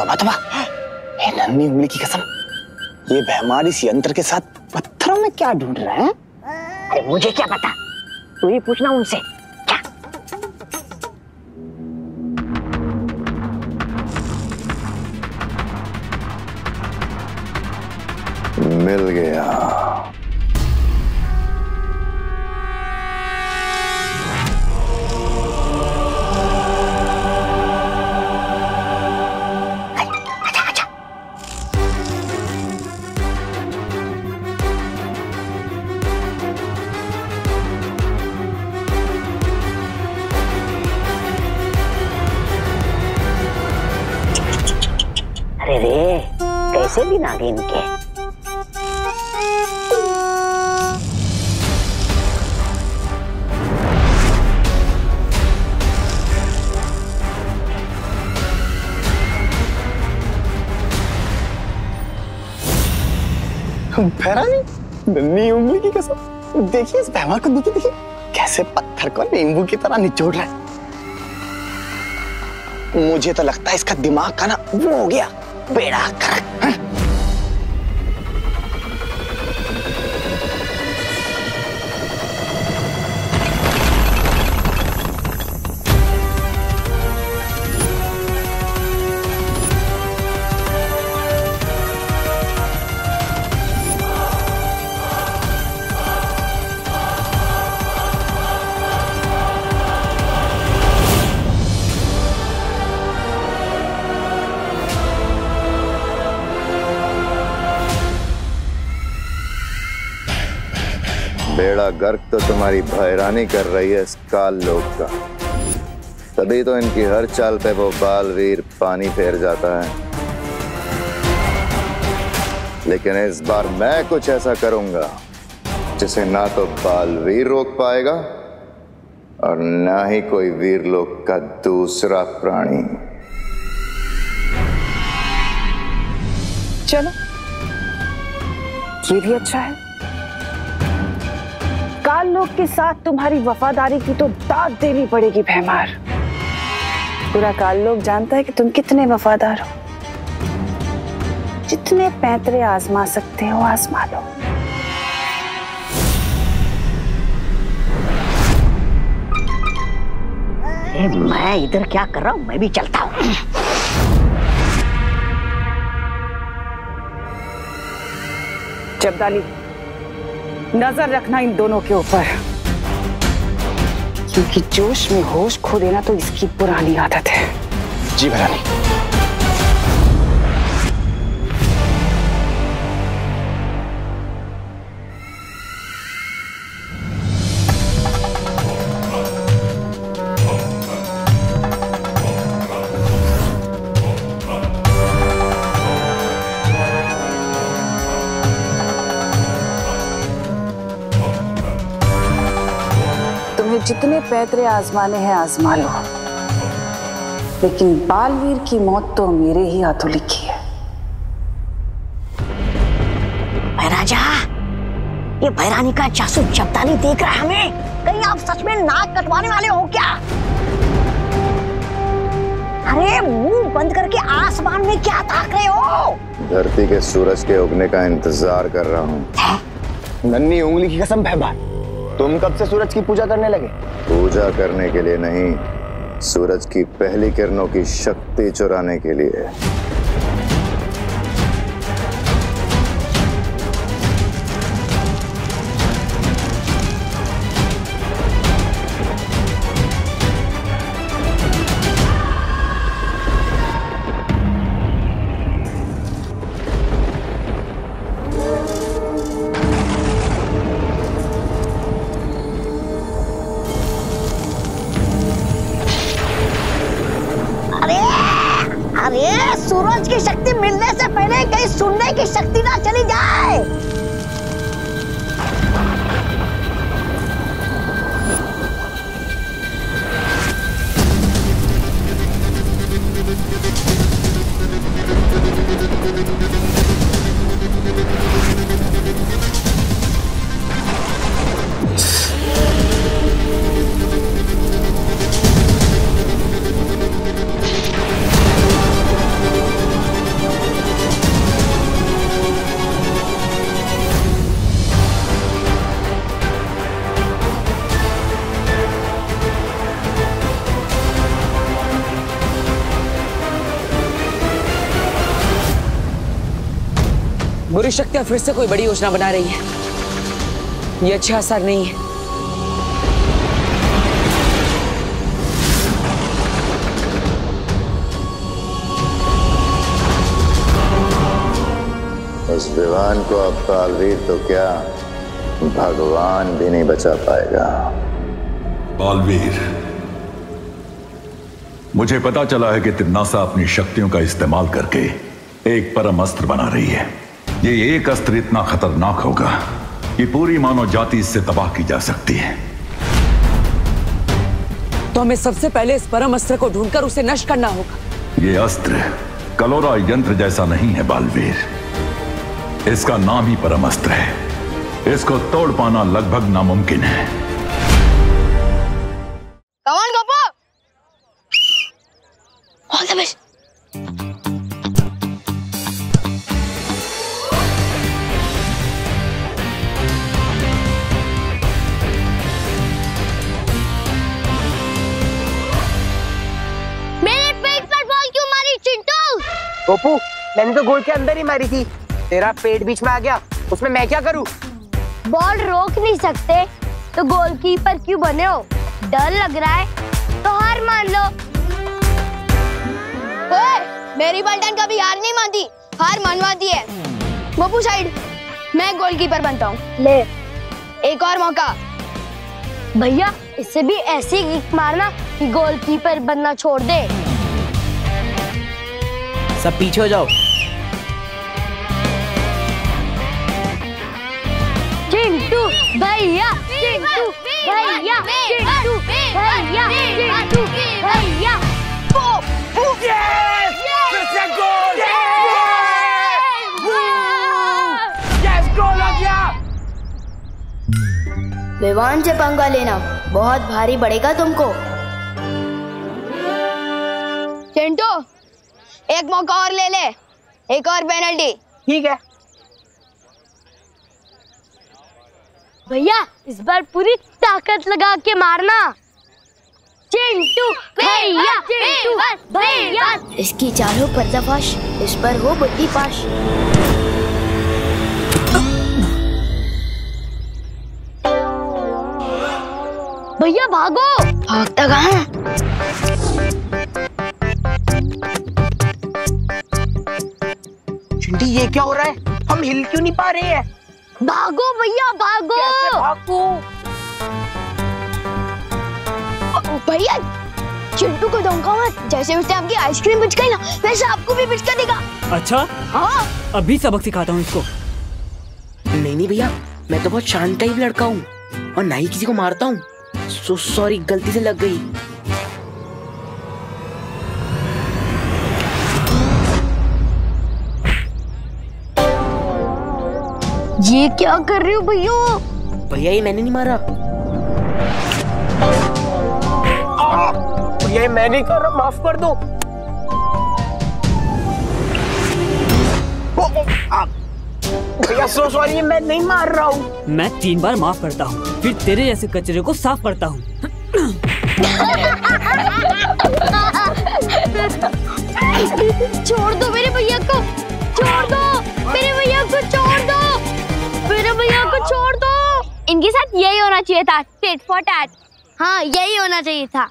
तौबा तौबा, ये नन्ही उंगली की कसम, ये भैमार इस यंत्र के साथ पत्थरों में क्या ढूंढ रहा है? अरे मुझे क्या पता, तू ही पूछना उनसे। क्या? मिल गया। अरे रे, कैसे दिन आ गए इनके। भैरानी, नन्ही उंगली की कसम, देखिए इस भैमार को, देखिए देखिए कैसे पत्थर को नींबू की तरह निचोड़ रहा है। मुझे तो लगता है इसका दिमाग का ना वो हो गया, बेड़ा गर्क। बेड़ा गर्क तो तुम्हारी भैरानी कर रही है इस काल लोक का, तभी तो इनकी हर चाल पे वो बालवीर पानी फेर जाता है। लेकिन इस बार मैं कुछ ऐसा करूंगा जिसे ना तो बालवीर रोक पाएगा और ना ही कोई वीरलोक का दूसरा प्राणी। चलो, ये भी अच्छा है। काल लोक के साथ तुम्हारी वफादारी की तो दाद देनी पड़ेगी भैमार। पूरा काल लोक जानता है कि तुम कितने वफादार हो। जितने पैंतरे आजमा सकते हो आजमा लो। मैं इधर क्या कर रहा हूँ, मैं भी चलता हूँ। जब्दाली, नजर रखना इन दोनों के ऊपर, क्योंकि जोश में होश खो देना तो इसकी पुरानी आदत है। जी भैरानी। जितने पैतरे आजमाने हैं आजमा लो, लेकिन बालवीर की मौत तो मेरे ही हाथों लिखी है। राजा, ये भैरानी का जासूस जब्दाली देख रहा है हमें। कहीं आप सच में नाक कटवाने वाले हो क्या? अरे मुंह बंद करके आसमान में क्या ताक रहे हो? धरती के सूरज के उगने का इंतजार कर रहा हूँ। नन्ही उंगली की कसम भैमार, तुम कब से सूरज की पूजा करने लगे? पूजा करने के लिए नहीं, सूरज की पहली किरणों की शक्ति चुराने के लिए। अरे सूरज की शक्ति मिलने से पहले कहीं सुनने की शक्ति ना चली जाए। बुरी शक्तियां फिर से कोई बड़ी योजना बना रही है। ये अच्छा असर नहीं है। उस विवान को अब बालवीर तो क्या, भगवान भी नहीं बचा पाएगा। बालवीर, मुझे पता चला है कि तिन्नासा अपनी शक्तियों का इस्तेमाल करके एक परम अस्त्र बना रही है। ये एक अस्त्र इतना खतरनाक होगा कि पूरी मानव जाति इससे तबाह की जा सकती है। तो हमें सबसे पहले इस परम अस्त्र को ढूंढकर उसे नष्ट करना होगा। ये अस्त्र कलोरा यंत्र जैसा नहीं है बालवीर, इसका नाम ही परम अस्त्र है। इसको तोड़ पाना लगभग नामुमकिन है। Come on, Gopo! All the best. मेरे पेट पर बॉल क्यों मारी चिंटू? गोपू, मैंने तो गोल के अंदर ही मारी थी। तेरा पेट बीच में आ गया, उसमें मैं क्या करूं? बॉल रोक नहीं सकते तो गोलकीपर क्यों बने हो? डर लग रहा है तो हार मान लो। ओए, मेरी पलटन कभी हार नहीं मानती, हार मनवाती है। गोपू साइड, मैं गोलकीपर बनता हूँ। ले, एक और मौका। भैया, इससे भी ऐसी किक मारना कि गोलकीपर बनना छोड़ दे। सब पीछे हो जाओ। चिंटू भैया, चिंटू भैया, चिंटू भैया, चिंटू भैया। फिर से गोल! यस, गोल हो गया! विवान से पंगा लेना बहुत भारी पड़ेगा तुमको। चिंटू, एक मौका और ले ले, एक और पेनल्टी। ठीक है भैया, इस बार पूरी ताकत लगा के मारना। चिंटू भैया, चिंटू भैया। इसकी चालों पर्दाफाश, इस पर हो बुद्धि पाश। भैया भागो। भागता कहाँ? चिंटी, ये क्या हो रहा है? हम हिल क्यों नहीं पा रहे हैं? भागो भैया, भागो। कैसे भागूं? भैया, चिंटू को धमकाओ मत। जैसे उसने आपकी आइसक्रीम पिचकाई ना, वैसे आपको भी पिचका देगा। अच्छा, हाँ, अभी सबक सिखाता हूँ इसको। नहीं भैया, मैं तो बहुत शांत टाइप लड़का हूँ और ना ही किसी को मारता हूँ। सॉरी, गलती से लग गई। ये क्या कर रहे हो भैया? भैया, ये मैंने नहीं मारा। भैया, मैं नहीं कर रहा, माफ कर दो। भैया, सॉरी, मैं नहीं मार रहा हूँ। मैं 3 बार माफ करता हूँ, फिर तेरे जैसे कचरे को साफ करता हूँ। छोड़ दो मेरे भैया को, छोड़ दो मेरे भैया को, छोड़ दो मेरे भैया को, छोड़ दो। इनके साथ यही होना चाहिए था, टिट फॉर टैट। हाँ, यही होना चाहिए था।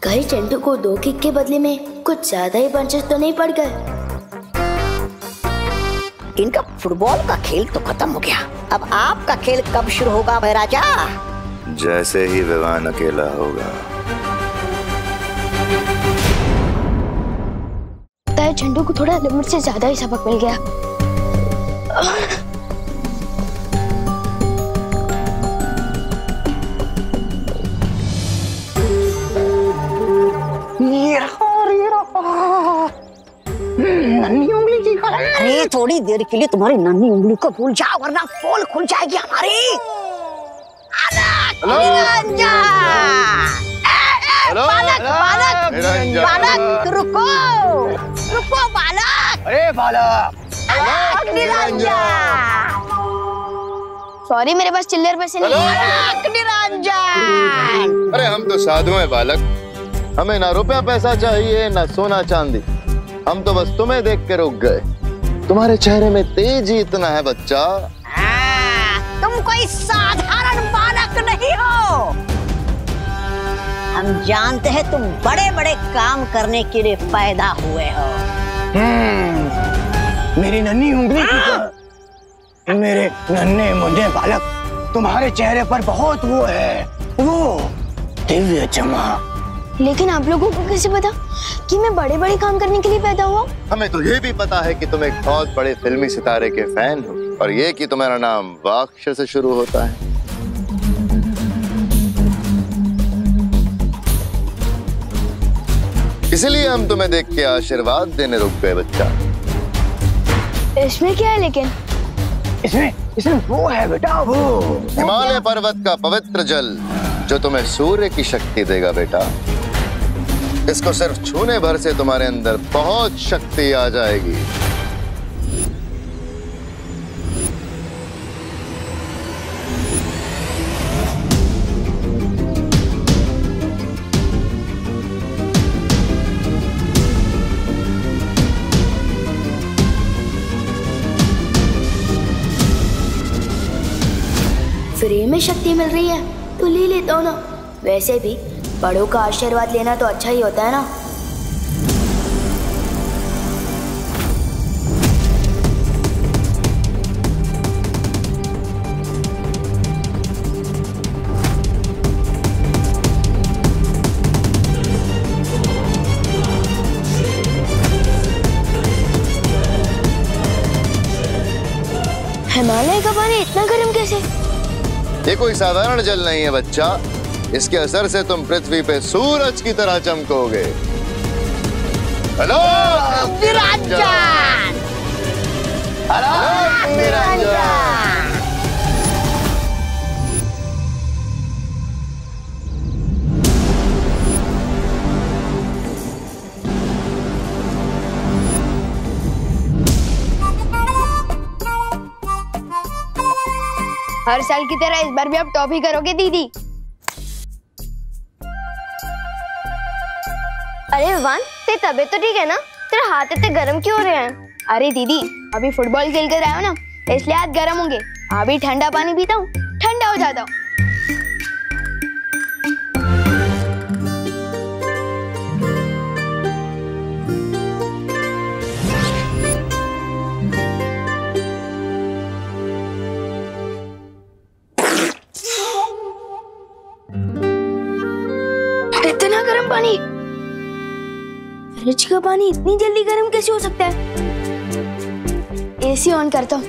कहीं चिंटू को 2 किक के बदले में कुछ ज्यादा ही पंचेस तो नहीं पड़ गए? इनका फुटबॉल का खेल तो खत्म हो गया। अब आपका खेल कब शुरू होगा महाराजा? जैसे ही विवान अकेला होगा। चिंटू को थोड़ा लिमिट से ज्यादा ही सबक मिल गया। नन्ही उंगली की अरे थोड़ी देर के लिए तुम्हारी नन्ही उंगली को भूल जाओ, वरना पोल खुल जाएगी हमारी। बालक, रुको रुको बालक। अरे बालक, सॉरी, मेरे पास चिल्लर पैसे नहीं है। निरंजन, अरे हम तो साधु हैं बालक, हमें ना रुपया पैसा चाहिए ना सोना चांदी, हम तो बस तुम्हें देख के रुक गए। तुम्हारे चेहरे में तेज ही इतना है बच्चा। तुम कोई साधारण बालक नहीं हो। हम जानते हैं तुम बड़े बड़े काम करने के लिए पैदा हुए हो। मेरी नन्ही उंगली की मेरे नन्हे मुन्ने बालक, तुम्हारे चेहरे पर बहुत वो है, वो दिव्य चमक। लेकिन आप लोगों को कैसे पता कि मैं बड़े बड़े काम करने के लिए पैदा हुआ? हमें तो ये भी पता है कि तुम एक बहुत बड़े फिल्मी सितारे के फैन हो, और ये कि तुम्हारा नाम वाक्य से शुरू होता है। इसलिए हम तुम्हें देख के आशीर्वाद देने रुक गए बच्चा। इसमें क्या है लेकिन? इसमें वो है बेटा, वो हिमालय पर्वत का पवित्र जल जो तुम्हें सूर्य की शक्ति देगा बेटा। इसको सिर्फ छूने भर से तुम्हारे अंदर बहुत शक्ति आ जाएगी। फ्री में शक्ति मिल रही है तो ले लेता हूँ ना। वैसे भी बड़ों का आशीर्वाद लेना तो अच्छा ही होता है ना। हिमालय का पानी इतना गर्म कैसे? ये कोई साधारण जल नहीं है बच्चा। इसके असर से तुम पृथ्वी पे सूरज की तरह चमकोगे। Hello Niranjan, hello Niranjan. हर साल की तरह इस बार भी आप टॉफी करोगे दीदी? अरे विवान, तेरी तबीयत तो ठीक है ना? तेरे हाथ इतने गर्म क्यों हो रहे हैं? अरे दीदी, अभी फुटबॉल खेल कर आए हो ना, इसलिए हाथ गर्म होंगे। अभी ठंडा पानी पीता हूँ, ठंडा हो जाता हूँ। इतना गर्म पानी? फ्रिज का पानी इतनी जल्दी गर्म कैसे हो सकता है? एसी ऑन करता हूँ।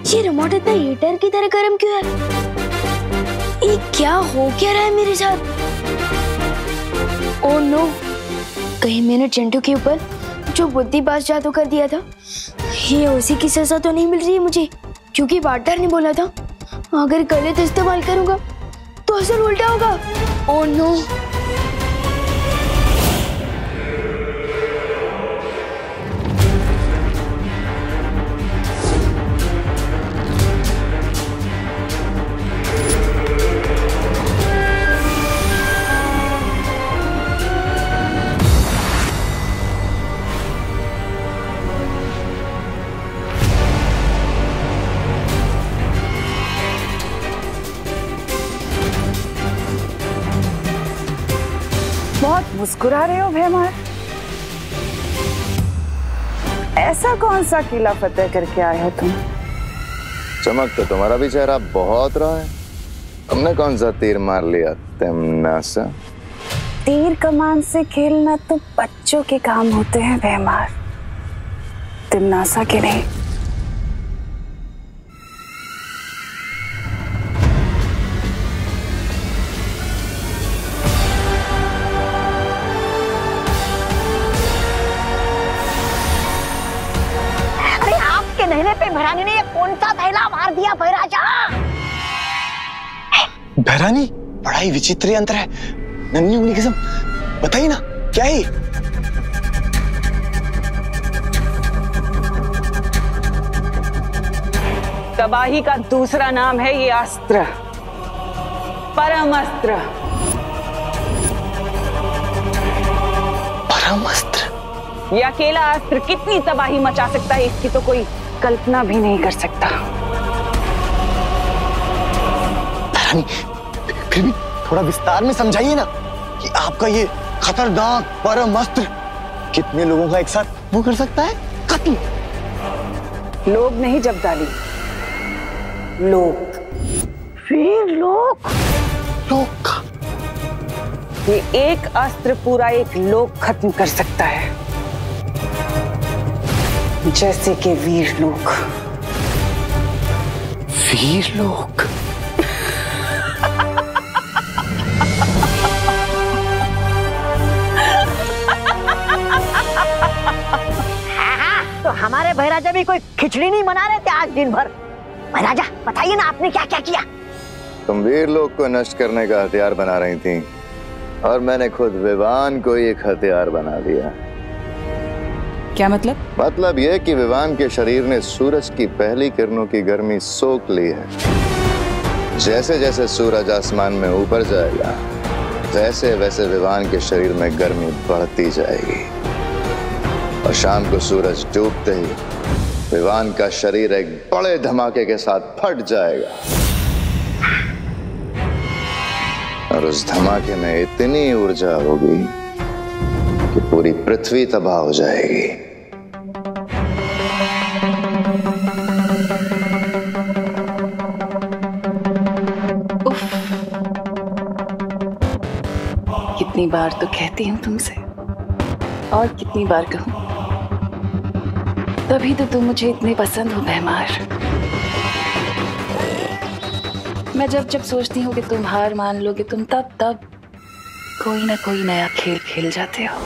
ये रिमोट इतना हीटर की तरह गर्म क्यों है? ये क्या हो क्या रहा है मेरे साथ? ओह नो, कहीं मैंने चिंटू के ऊपर जो बुद्धि पास जादू कर दिया था, ये उसी की सजा तो नहीं मिल रही है मुझे? क्योंकि पार्टनर ने बोला था अगर गलत इस्तेमाल करूंगा तो असर उल्टा होगा। Oh no. बहुत मुस्कुरा रहे हो भैमार। ऐसा कौन सा किला फतेह करके आए हो तुम? चमक तो तुम्हारा भी चेहरा बहुत रहा है। हमने कौन सा तीर मार लिया तिमनासा? तीर कमान से खेलना तो बच्चों के काम होते हैं भैमार, तिमनासा के नहीं। नहने पे भैरानी ने ये कौन सा थैला मार दिया भैराजा? भैरानी बड़ा ही विचित्र यंत्र है। नन्ही उंगली कसम, बताइए ना क्या है? तबाही का दूसरा नाम है ये अस्त्र, परम अस्त्र। परम अस्त्र। ये अकेला अस्त्र कितनी तबाही मचा सकता है इसकी तो कोई कल्पना भी नहीं कर सकता। रानी, फिर भी थोड़ा विस्तार में समझाइए ना कि आपका ये खतरनाक परम अस्त्र कितने लोगों का एक साथ वो कर सकता है कत्ल। लोग नहीं जब्दाली, लोग। वीर लोग। लोग। ये एक अस्त्र पूरा एक लोक खत्म कर सकता है, जैसे कि वीर लोग। वीर लोग। तो हमारे भैराजा भी कोई खिचड़ी नहीं बना रहे थे आज दिन भर? भैराजा बताइए ना आपने क्या क्या किया? तुम वीर लोग को नष्ट करने का हथियार बना रही थी और मैंने खुद विवान को एक हथियार बना दिया। क्या मतलब? मतलब यह कि विवान के शरीर ने सूरज की पहली किरणों की गर्मी सोख ली है। जैसे जैसे सूरज आसमान में ऊपर जाएगा वैसे वैसे विवान के शरीर में गर्मी बढ़ती जाएगी और शाम को सूरज डूबते ही विवान का शरीर एक बड़े धमाके के साथ फट जाएगा और उस धमाके में इतनी ऊर्जा होगी कि पूरी पृथ्वी तबाह हो जाएगी। कितनी बार तो कहती हूँ तुमसे और कितनी बार कहूँ, तभी तो तुम मुझे इतने पसंद हो भैमार। मैं जब जब सोचती हूँ कि तुम हार मान लोगे, तुम तब तब कोई ना कोई नया खेल खेल जाते हो।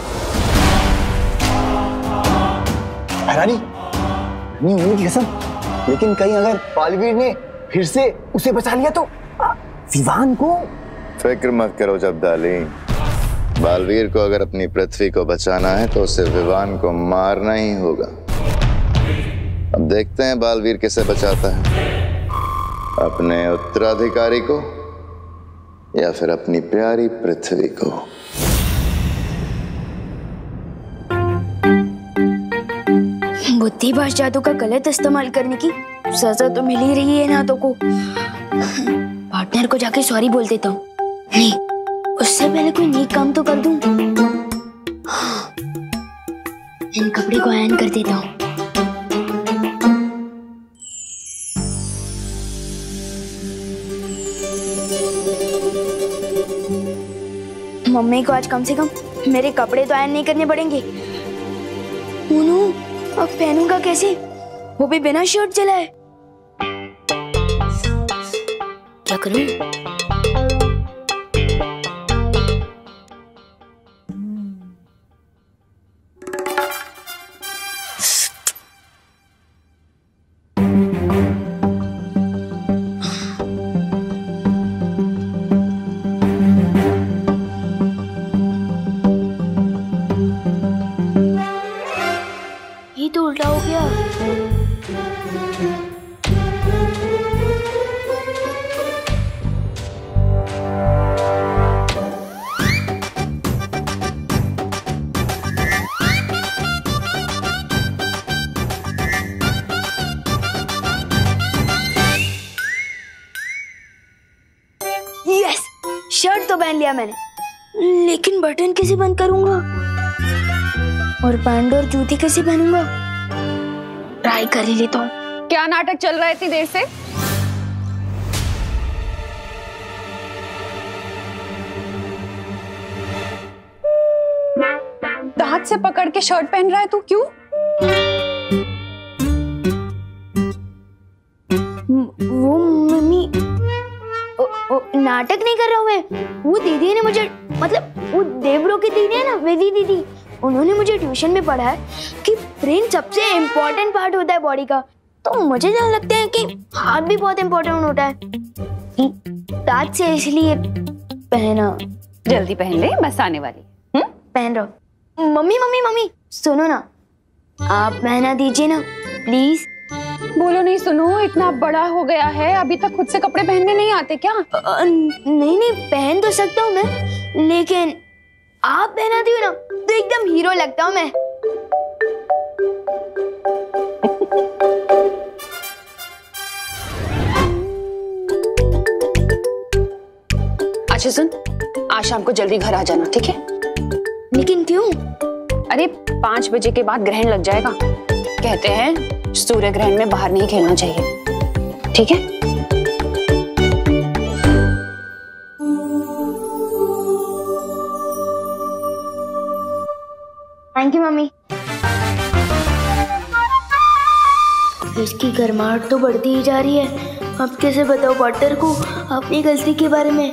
रानी, नहीं की कसम, लेकिन कहीं अगर बालवीर ने फिर से उसे बचा लिया तो विवान को? फिक्र मत करो जब्दाली, बालवीर को अगर अपनी पृथ्वी को बचाना है तो उसे विवान को मारना ही होगा। अब देखते हैं बालवीर किसे बचाता है, अपने उत्तराधिकारी को या फिर अपनी प्यारी पृथ्वी को। बुद्धिभाष जादू का गलत इस्तेमाल करने की सजा तो मिल ही रही है नातों को। पार्टनर को जाके सॉरी बोल देता हूँ। नहीं, उससे पहले कोई नेक काम तो कर दूं। इन कपड़े को आयरन कर देता हूँ। मम्मी को आज कम से कम मेरे कपड़े तो आयरन नहीं करने पड़ेंगे। मोनू, अब पहनूंगा कैसे? वो भी बिना शर्ट चलाए। क्या करूं? ये तो उल्टा हो गया। यस, शर्ट तो पहन लिया मैंने, लेकिन बटन कैसे बंद करूंगा? और पैंट और जूती कैसे पहनूंगा? ट्राई कर ही लेता हूँ। क्या नाटक चल रहा है इतनी देर से? दांत से पकड़ के शर्ट पहन रहा है तू, क्यों? वो मम्मी नाटक नहीं कर रहा हूँ मैं। वो दीदी ने मुझे, मतलब वो देवरो की दीदी है ना, वेदी दीदी, उन्होंने मुझे ट्यूशन में पढ़ा है कि ब्रेन सबसे इम्पोर्टेंट पार्ट होता है बॉडी का। तो मुझे जहाँ लगता है कि हाथ भी बहुत इम्पोर्टेंट होता है, दांत से इसलिए पहना। जल्दी पहन ले, बस आने वाली। पहन रहा। मम्मी मम्मी मम्मी सुनो ना, आप पहना दीजिए ना प्लीज। बोलो नहीं सुनो, इतना बड़ा हो गया है, अभी तक खुद से कपड़े पहनने नहीं आते क्या? नहीं नहीं, पहन तो सकता हूँ मैं, लेकिन आप पहनाती हो ना तो एकदम हीरो लगता हूँ मैं। अच्छा सुन, आज शाम को जल्दी घर आ जाना, ठीक है? लेकिन क्यों? अरे 5 बजे के बाद ग्रहण लग जाएगा। कहते हैं सूर्य ग्रहण में बाहर नहीं खेलना चाहिए, ठीक है? Thank you mummy. इसकी गर्माहट तो बढ़ती ही जा रही है। अब कैसे बताओ पॉटर को अपनी गलती के बारे में?